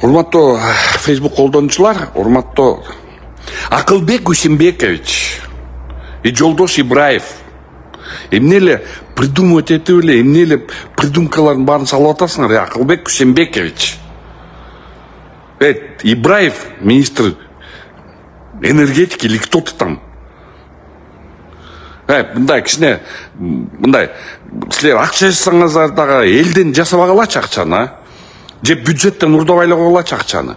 Урматтуу Facebook колдонуучулар, урматтуу Акылбек Усенбекович и Жолдош Ибраев. Эмне эле придумывать этип эле, эмне эле придумкалардын баарын салып атасыңар, Акылбек Усенбекович. Ибраев, министр энергетики или кто-то там. Мындай кичине, мындай, силер акча жасасаңыздар дагы элден жасабагалачы акчаны, же бюджеттен урдабай эле койгулачы акчаны.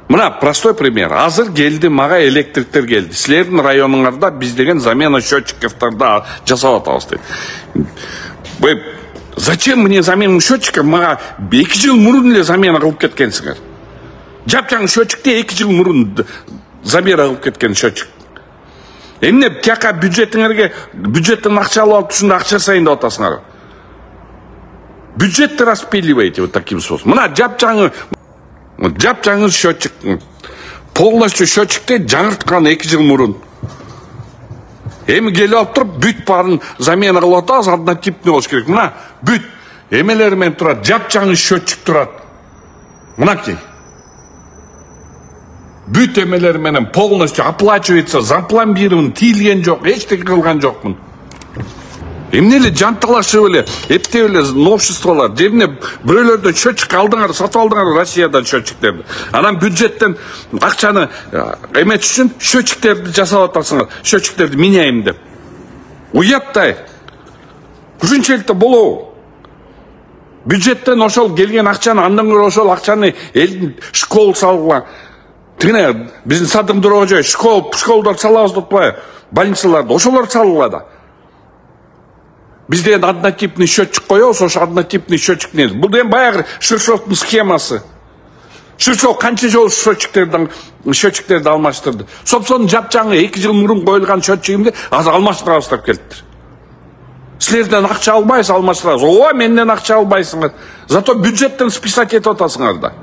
Мына простой пример. Азыр келди, мага электриктер келди. Силердин районуңарда биз деген замена счетчиковторду жасап атабыз дейт. Зачем мне замена счетчиков? Мага 2 жыл мурун эле замена кылып кеткенсиңер. Жапжаң счетчикте 2 жыл мурун замена кылып кеткен счетчик. Эмне тияка бюджетиңерге бюджеттен акча алып ушунда акча сайын деп атасыңар. Бюджетти распиливаете вот таким способом. Мына жапжаңыз счетчик. Полностью счетчикте жаңырткан 2 жыл мурун. Эми келип алып туруп бүт баарын замена кылып атабыз, однотипный болуш керек. Мына бүт эмелер менен турат, жапжаңыз счетчик турат. Мынакей. Бүт эмелер менен полностью оплачивается, запломбирован, тийлген жок, эчтеке кылган жокмун. Эмне эле жанталашып эле, эптеп эле новшестволор, жерине бирөөлөрдөн счетчик алдыңар, сатып алдыңар Россиядан счетчиктерди. Анан бюджеттен акчаны эметиш үчүн счетчиктерди жасап атасыңар, счетчиктерди меняем деп. Уяттай. Ушунчалык да болобу. Бюджеттен ошол келген акчаны, андан көрө ошол акчаны элдин школ салгыла. Тигине биздин садымдыроо жай школдор салабыз деп атпайбы? Больницаларды ошолор салгыла да. Бізде однотипный счетчик коебуз, ошо однотипный счетчик не. Бул деген баягы Ширшовдун схемасы. Ширшов канча жолу счетчиктерди алмаштырды. Собсон жапжаңы 2 жыл мурун коюлган счетчигимди азыр алмаштырабыз деп келиптир. Силерден акча албайсыз, алмаштырабыз. Ооба, менден акча албайсыңар. Зато бюджеттен списать этип атасыңар да.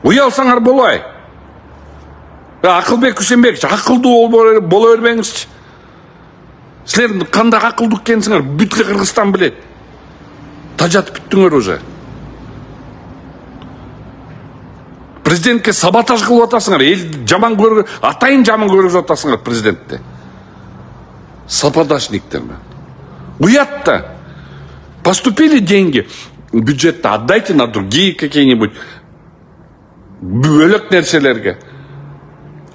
Уялсаңар болбой. Акылбек Усенбекович, акылдуу боло бербеңизчи. Силер кандай акылдуу экенсиңер, бүт Кыргызстан билет. Тажатып бүттүңөр уже. Президентке саботаж кылып атасыңар, эл жаман көрүп, атайын жаман көрүп атасыңар президентти. Саботажниктер мен. Уят-то. Поступили деньги бюджетта, отдайте на другие какие-нибудь бөлөк нерселерге.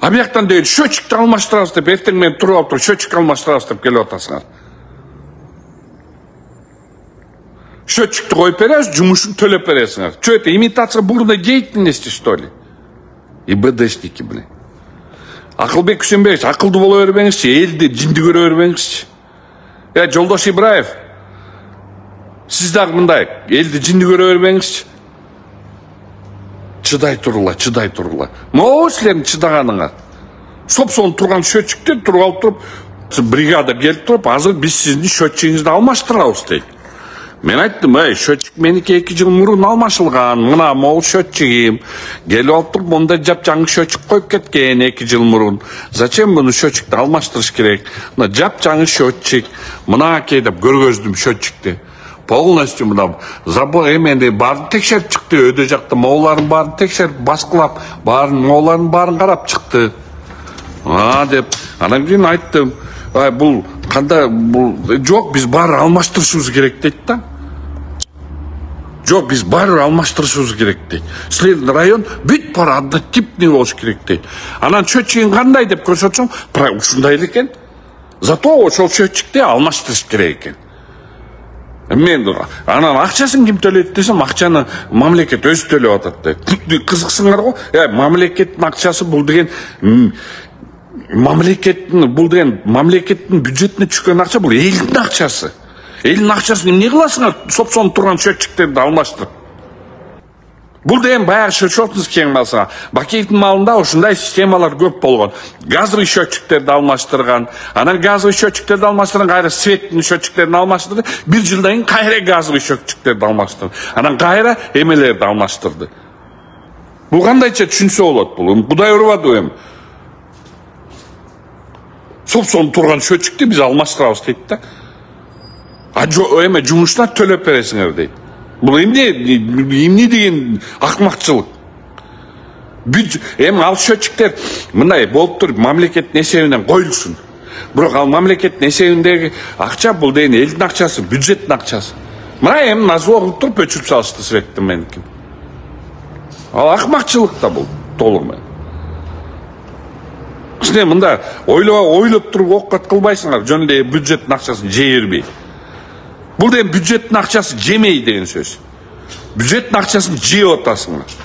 А бияктан дейт, счетчикти алмаштырабыз деп, эртең менен туруп алып туруп, счетчик алмаштырабыз деп келип атасыңар. Счетчикти коюп беребиз, жумушун төлөп бересиңер. Чё это, имитация бурной деятельности, что ли? И БДшники, блин. Акылбек Усенбекович, акылдуу боло бербеңизчи, элди жинди көрө бербеңизчи. Жолдош Ибраев, сиз дагы мындай, элди жинди көрө бербеңизчи. Чыдай турула. Могу силердин чыдаганыңар. Сопсон турган счетчиктер туруп алып туруп, бригада келип туруп, азыр биз сиздин счетчигиңизди алмаштырабыз дейт. Мен айттым, счетчик меники 2 жыл мурун алмашылган, мына могу счетчигим. Келип алып туруп, мондай жапжаңы счетчик коюп кеткен 2 жыл мурун. Зачем буну счетчикти алмаштырыш керек? Мына жапжаңы счетчик, мынакей деп көргөздүм счетчикти. Полностью мына забор эменди баарын текшерип чыкты, өйдө жакта моуларын баарын текшерип, баскылап, моуларын баарын карап чыкты. Деп, анан кийин айттым, бул кандай, жок, биз баарын алмаштырышыбыз керек дейт да. Жок, биз баарын алмаштырышыбыз керек дейт. Силердин район бүт баары однотипный болуш керек дейт. Анан счетчигин кандай деп көрсөтсөң, ушундай эле экен. Зато ошол счетчикти алмаштырыш керек экен. Мен анан акчасын ким төлөйт десем, акчаны мамлекет өзү төлөп атат дейт. Кызыксыңар го? Мамлекеттин акчасы бул деген мамлекеттин бюджетине түшкөн акча, бул элдин акчасы. Элдин акчасын эмне кыласыңар? Сопсон турган счетчиктерди алмаштырып. Бул деген баягы Ширшовдун схемасы. Бакеевдин малында ушундай системалар көп болгон. Газовый счетчиктерди алмаштырган, анан газовый счетчиктерди алмаштырган, кайра светтин счетчиктерин алмаштырды. 1 жылдан кийин кайра газовый счетчиктерди алмаштырды. Анан кайра эмелерди алмаштырды. Бул кандайча түшүнсө болот бул? Кудай урбады эми. Сопсон турган счетчикти биз алмаштырабыз дейт да. Эме жумушуна төлөп бересиңер дейт. Бұл емне деген ақымақшылық. Эми ал счетчиктер мындай болуп туруп мамлекеттин эсебинен коюлсун. Бирок ал мамлекеттин эсебиндеги акча бул деген элдин акчасы, бюджеттин акчасы. Мына эми назоо кылып туруп өчүрүп салышты светтин меникин. Ал акмакчылык да бул толугу менен. Кичине мында ойлоп туруп оккат кылбайсыңар, жөн эле бюджеттин акчасын жей бербей. Бул деген бюджеттин акчасы жемей деген сөз. Бюджеттин акчасын жеп атасыңар.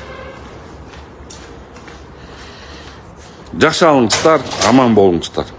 Жакшы алыңыздар, аман болуңуздар.